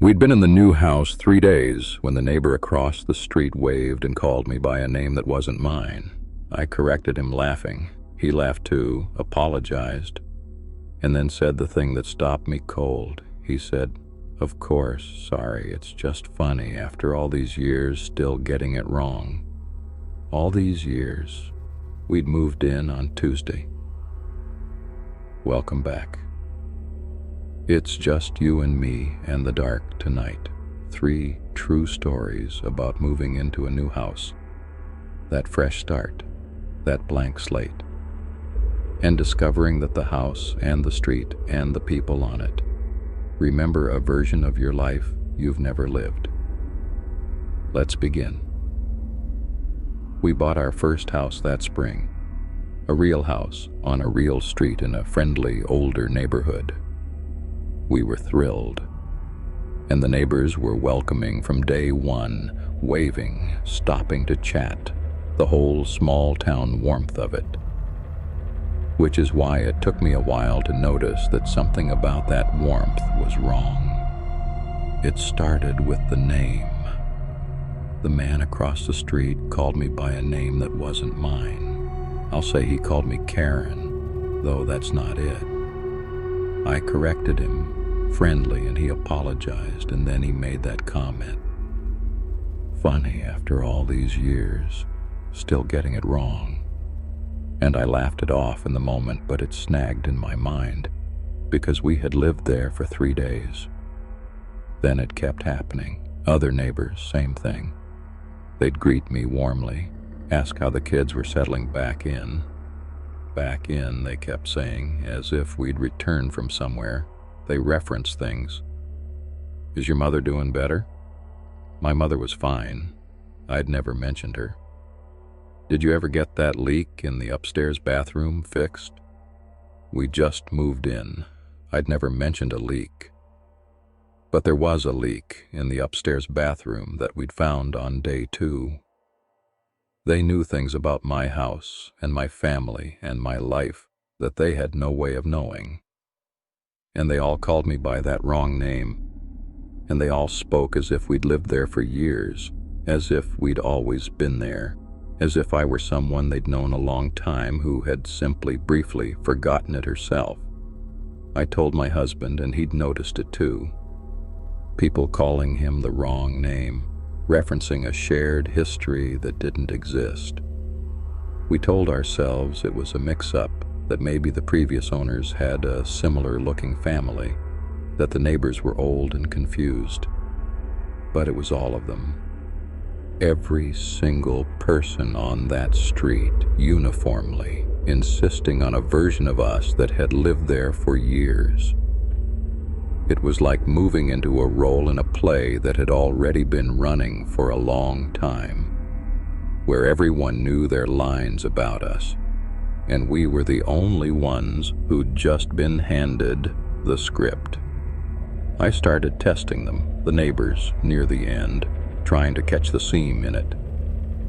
We'd been in the new house 3 days when the neighbor across the street waved and called me by a name that wasn't mine. I corrected him, laughing. He laughed too, apologized, and then said the thing that stopped me cold. He said, "Of course, sorry, it's just funny after all these years still getting it wrong." All these years. We'd moved in on Tuesday. Welcome back. It's just you and me and the dark tonight. 3 true stories about moving into a new house, that fresh start, that blank slate, and discovering that the house and the street and the people on it remember a version of your life you've never lived. Let's begin. We bought our first house that spring, a real house on a real street in a friendly, older neighborhood. We were thrilled, and the neighbors were welcoming from day one, waving, stopping to chat, the whole small town warmth of it. Which is why it took me a while to notice that something about that warmth was wrong. It started with the name. The man across the street called me by a name that wasn't mine. I'll say he called me Karen, though that's not it. I corrected him, friendly, and he apologized, and then he made that comment. Funny after all these years, still getting it wrong. And I laughed it off in the moment, but it snagged in my mind, because we had lived there for 3 days. Then it kept happening. Other neighbors, same thing. They'd greet me warmly, ask how the kids were settling back in. Back in, they kept saying, as if we'd returned from somewhere. They referenced things. Is your mother doing better? My mother was fine. I'd never mentioned her. Did you ever get that leak in the upstairs bathroom fixed? We just moved in. I'd never mentioned a leak. But there was a leak in the upstairs bathroom that we'd found on day 2. They knew things about my house and my family and my life that they had no way of knowing. And they all called me by that wrong name. And they all spoke as if we'd lived there for years, as if we'd always been there, as if I were someone they'd known a long time who had simply briefly forgotten it herself. I told my husband, and he'd noticed it too. People calling him the wrong name, referencing a shared history that didn't exist. We told ourselves it was a mix-up, that maybe the previous owners had a similar-looking family, that the neighbors were old and confused. But it was all of them. Every single person on that street, uniformly, insisting on a version of us that had lived there for years. It was like moving into a role in a play that had already been running for a long time, where everyone knew their lines about us, and we were the only ones who'd just been handed the script. I started testing them, the neighbors, near the end, trying to catch the seam in it.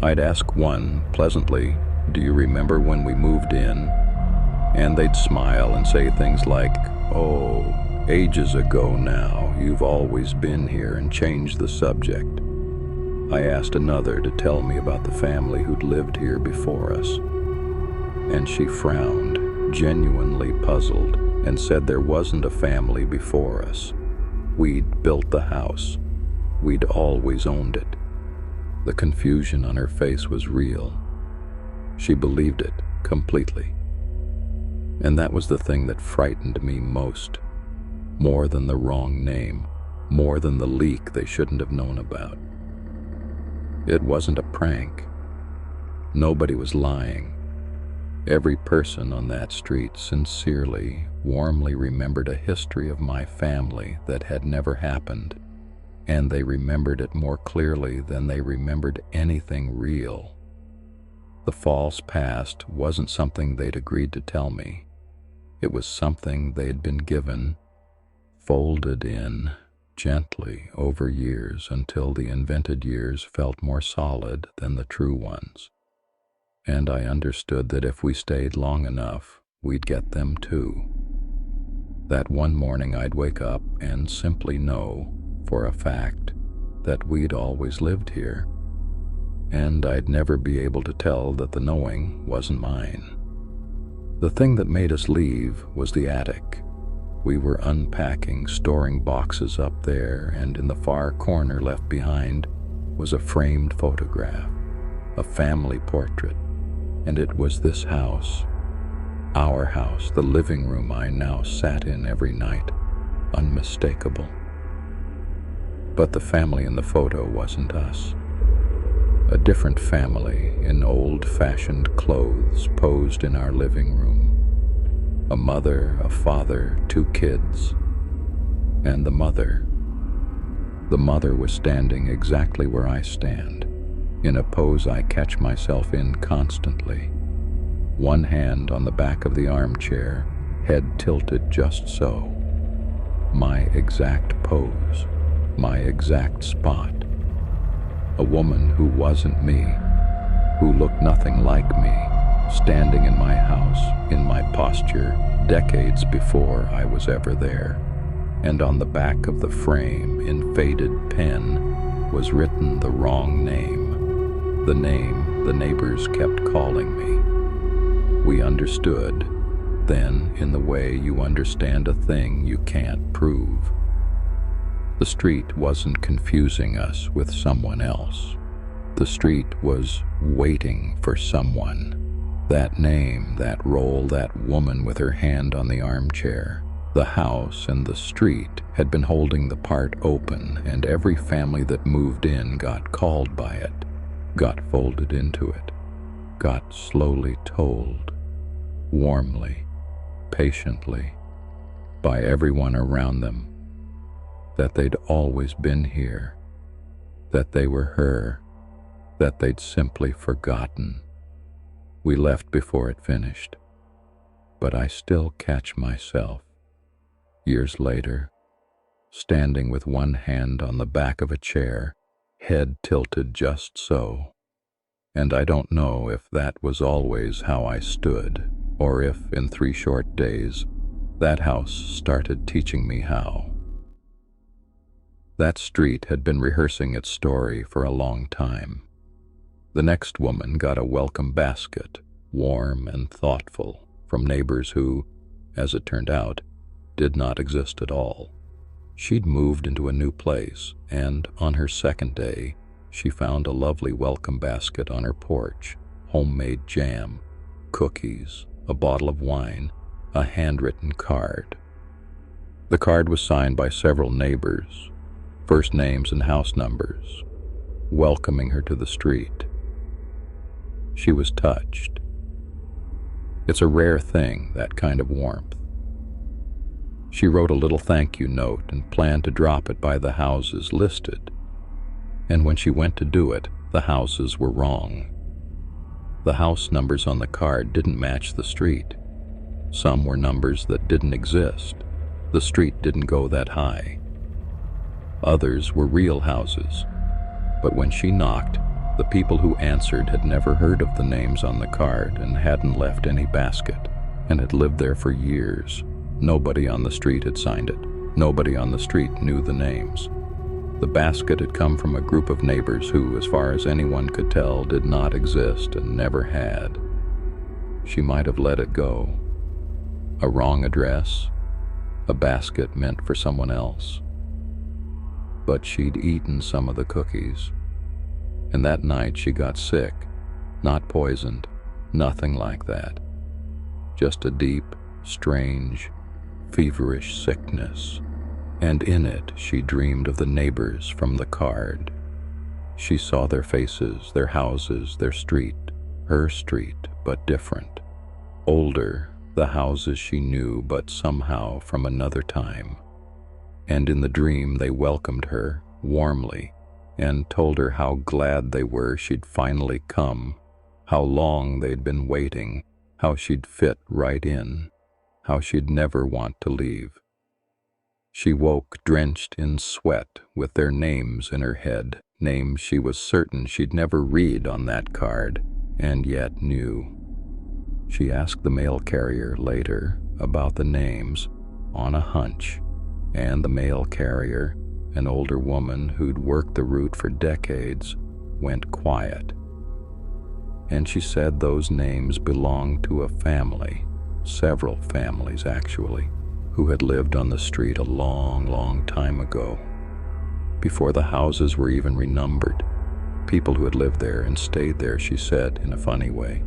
I'd ask one, pleasantly, "Do you remember when we moved in?" And they'd smile and say things like, "Oh, ages ago now, you've always been here," and change the subject. I asked another to tell me about the family who'd lived here before us. And she frowned, genuinely puzzled, and said there wasn't a family before us. We'd built the house. We'd always owned it. The confusion on her face was real. She believed it completely. And that was the thing that frightened me most. More than the wrong name, more than the leak they shouldn't have known about. It wasn't a prank. Nobody was lying. Every person on that street sincerely, warmly remembered a history of my family that had never happened, and they remembered it more clearly than they remembered anything real. The false past wasn't something they'd agreed to tell me. It was something they'd been given, folded in gently over years until the invented years felt more solid than the true ones. And I understood that if we stayed long enough, we'd get them too. That one morning I'd wake up and simply know, for a fact that we'd always lived here, and I'd never be able to tell that the knowing wasn't mine. The thing that made us leave was the attic. We were unpacking, storing boxes up there, and in the far corner left behind was a framed photograph, a family portrait, and it was this house, our house, the living room I now sat in every night, unmistakable. But the family in the photo wasn't us. A different family in old-fashioned clothes posed in our living room. A mother, a father, 2 kids, and the mother. The mother was standing exactly where I stand, in a pose I catch myself in constantly. One hand on the back of the armchair, head tilted just so. My exact pose, my exact spot. A woman who wasn't me, who looked nothing like me, standing in my house, in my posture, decades before I was ever there. And on the back of the frame, in faded pen, was written the wrong name, the name the neighbors kept calling me. We understood, then, in the way you understand a thing you can't prove. The street wasn't confusing us with someone else. The street was waiting for someone. That name, that role, that woman with her hand on the armchair. The house and the street had been holding the part open, and every family that moved in got called by it, got folded into it, got slowly told, warmly, patiently, by everyone around them, that they'd always been here, that they were her, that they'd simply forgotten. We left before it finished, but I still catch myself, years later, standing with one hand on the back of a chair, head tilted just so. And I don't know if that was always how I stood, or if, in 3 short days, that house started teaching me how. That street had been rehearsing its story for a long time. The next woman got a welcome basket, warm and thoughtful, from neighbors who, as it turned out, did not exist at all. She'd moved into a new place, and on her second day, she found a lovely welcome basket on her porch, homemade jam, cookies, a bottle of wine, a handwritten card. The card was signed by several neighbors, first names and house numbers, welcoming her to the street. She was touched. It's a rare thing, that kind of warmth. She wrote a little thank you note and planned to drop it by the houses listed. And when she went to do it, the houses were wrong. The house numbers on the card didn't match the street. Some were numbers that didn't exist. The street didn't go that high. Others were real houses, but when she knocked, the people who answered had never heard of the names on the card and hadn't left any basket, and had lived there for years. Nobody on the street had signed it. Nobody on the street knew the names. The basket had come from a group of neighbors who, as far as anyone could tell, did not exist and never had. She might have let it go. A wrong address, a basket meant for someone else. But she'd eaten some of the cookies, and that night she got sick, not poisoned, nothing like that. Just a deep, strange, feverish sickness, and in it she dreamed of the neighbors from the card. She saw their faces, their houses, their street, her street, but different. Older, the houses she knew, but somehow from another time. And in the dream they welcomed her warmly and told her how glad they were she'd finally come, how long they'd been waiting, how she'd fit right in, how she'd never want to leave. She woke drenched in sweat with their names in her head, names she was certain she'd never read on that card, and yet knew. She asked the mail carrier later about the names on a hunch, and the mail carrier, an older woman who'd worked the route for decades, went quiet. And she said those names belonged to a family, several families actually, who had lived on the street a long, long time ago, before the houses were even renumbered. People who had lived there and stayed there, she said in a funny way.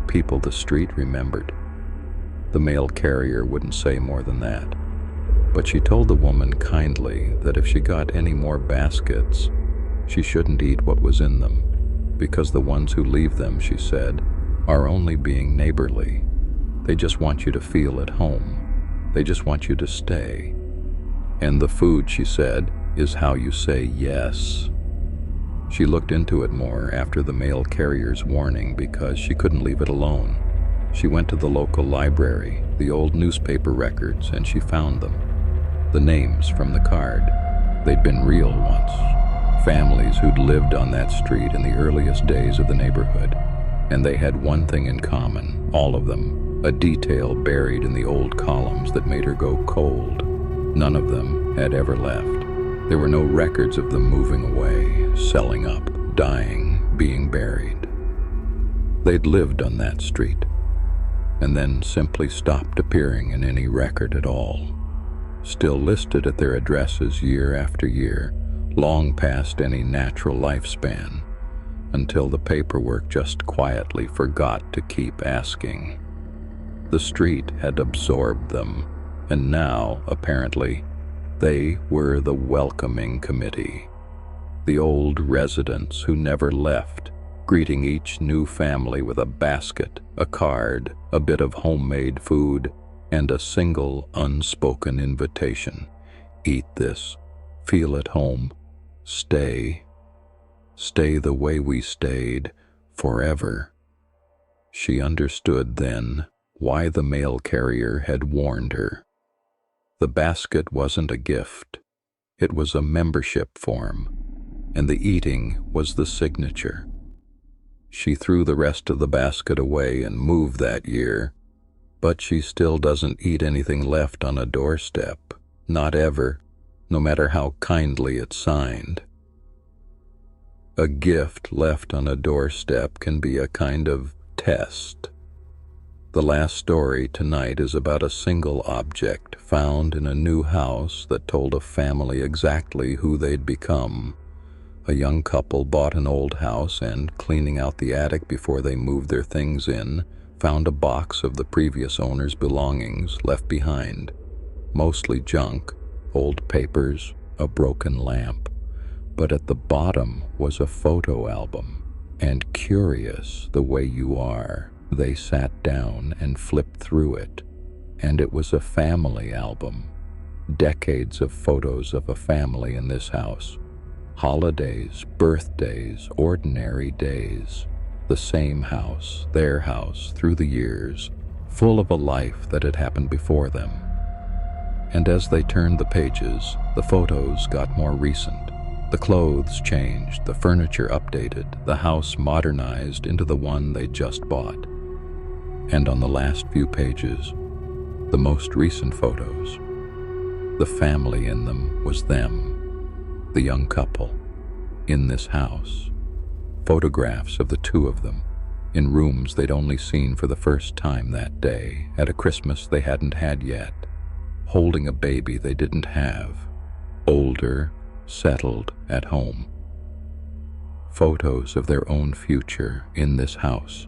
People the street remembered. The mail carrier wouldn't say more than that, but she told the woman kindly that if she got any more baskets, she shouldn't eat what was in them, because the ones who leave them, she said, are only being neighborly. They just want you to feel at home. They just want you to stay. And the food, she said, is how you say yes. She looked into it more after the mail carrier's warning because she couldn't leave it alone. She went to the local library, the old newspaper records, and she found them. The names from the card. They'd been real once. Families who'd lived on that street in the earliest days of the neighborhood. And they had one thing in common, all of them, a detail buried in the old columns that made her go cold. None of them had ever left. There were no records of them moving away, selling up, dying, being buried. They'd lived on that street, and then simply stopped appearing in any record at all, still listed at their addresses year after year, long past any natural lifespan, until the paperwork just quietly forgot to keep asking. The street had absorbed them, and now, apparently, they were the welcoming committee, the old residents who never left, greeting each new family with a basket, a card, a bit of homemade food, and a single unspoken invitation. Eat this, feel at home, stay the way we stayed, forever. She understood then why the mail carrier had warned her. The basket wasn't a gift, it was a membership form, and the eating was the signature. She threw the rest of the basket away and moved that year, but she still doesn't eat anything left on a doorstep, not ever, no matter how kindly it's signed. A gift left on a doorstep can be a kind of test. The last story tonight is about a single object found in a new house that told a family exactly who they'd become. A young couple bought an old house and, cleaning out the attic before they moved their things in, found a box of the previous owner's belongings left behind. Mostly junk, old papers, a broken lamp. But at the bottom was a photo album. And curious the way you are, they sat down and flipped through it, and it was a family album. Decades of photos of a family in this house. Holidays, birthdays, ordinary days. The same house, their house, through the years, full of a life that had happened before them. And as they turned the pages, the photos got more recent. The clothes changed, the furniture updated, the house modernized into the one they just bought. And on the last few pages, the most recent photos, the family in them was them, the young couple, in this house. Photographs of the two of them, in rooms they'd only seen for the first time that day, at a Christmas they hadn't had yet, holding a baby they didn't have, older, settled at home. Photos of their own future in this house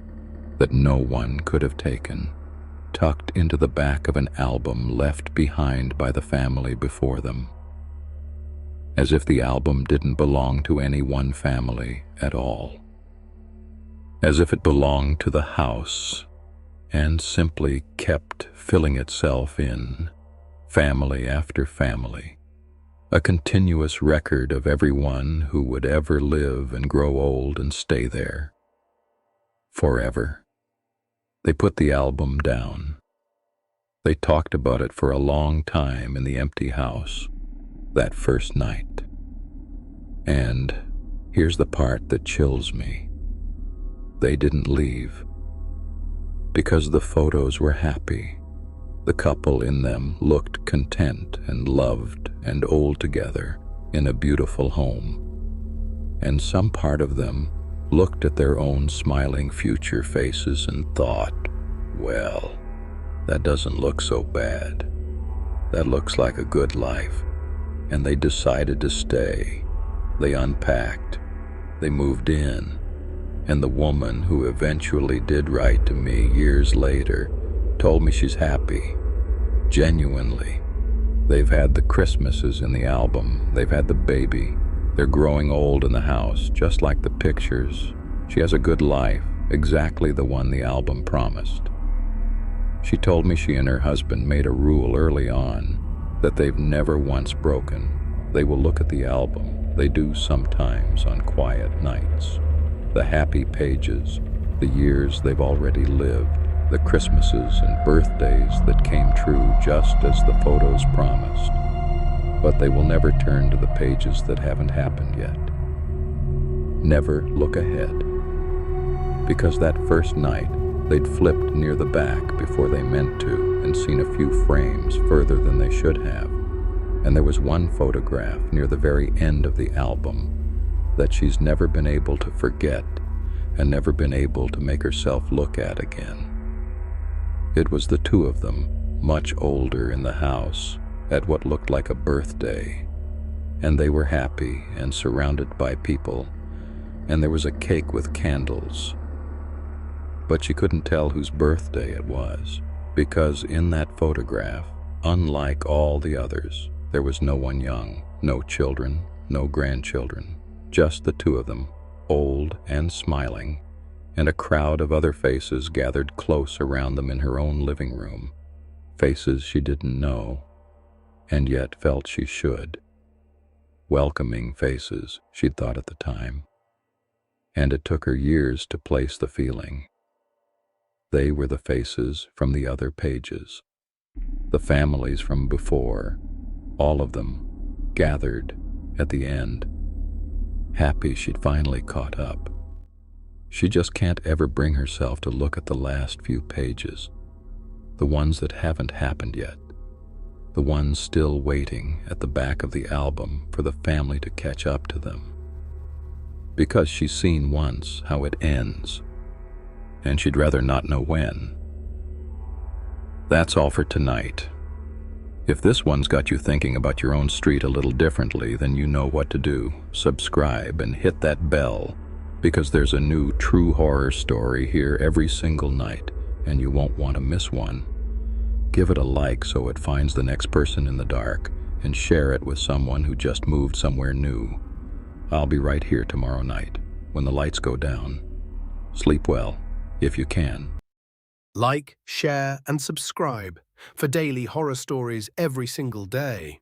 that no one could have taken, tucked into the back of an album left behind by the family before them. As if the album didn't belong to any one family at all. As if it belonged to the house and simply kept filling itself in, family after family, a continuous record of everyone who would ever live and grow old and stay there. Forever. They put the album down. They talked about it for a long time in the empty house, that first night. And here's the part that chills me. They didn't leave. Because the photos were happy. The couple in them looked content and loved and old together, in a beautiful home. And some part of them looked at their own smiling future faces and thought, well, that doesn't look so bad. That looks like a good life. And they decided to stay. They unpacked. They moved in. And the woman who eventually did write to me years later told me she's happy. Genuinely. They've had the Christmases in the album. They've had the baby. They're growing old in the house, just like the pictures. She has a good life, exactly the one the album promised. She told me she and her husband made a rule early on that they've never once broken. They will look at the album. They do sometimes on quiet nights. The happy pages, the years they've already lived, the Christmases and birthdays that came true just as the photos promised. But they will never turn to the pages that haven't happened yet. Never look ahead. Because that first night, they'd flipped near the back before they meant to and seen a few frames further than they should have. And there was one photograph near the very end of the album that she's never been able to forget and never been able to make herself look at again. It was the two of them, much older in the house, at what looked like a birthday. And they were happy and surrounded by people, and there was a cake with candles. But she couldn't tell whose birthday it was, because in that photograph, unlike all the others, there was no one young, no children, no grandchildren, just the two of them, old and smiling, and a crowd of other faces gathered close around them in her own living room, faces she didn't know, and yet felt she should. Welcoming faces, she'd thought at the time, and it took her years to place the feeling. They were the faces from the other pages, the families from before, all of them gathered at the end, happy she'd finally caught up. She just can't ever bring herself to look at the last few pages, the ones that haven't happened yet, the ones still waiting at the back of the album for the family to catch up to them. Because she's seen once how it ends, and she'd rather not know when. That's all for tonight. If this one's got you thinking about your own street a little differently, then you know what to do. Subscribe and hit that bell, because there's a new true horror story here every single night, and you won't want to miss one. Give it a like so it finds the next person in the dark, and share it with someone who just moved somewhere new. I'll be right here tomorrow night, when the lights go down. Sleep well, if you can. Like, share, and subscribe for daily horror stories every single day.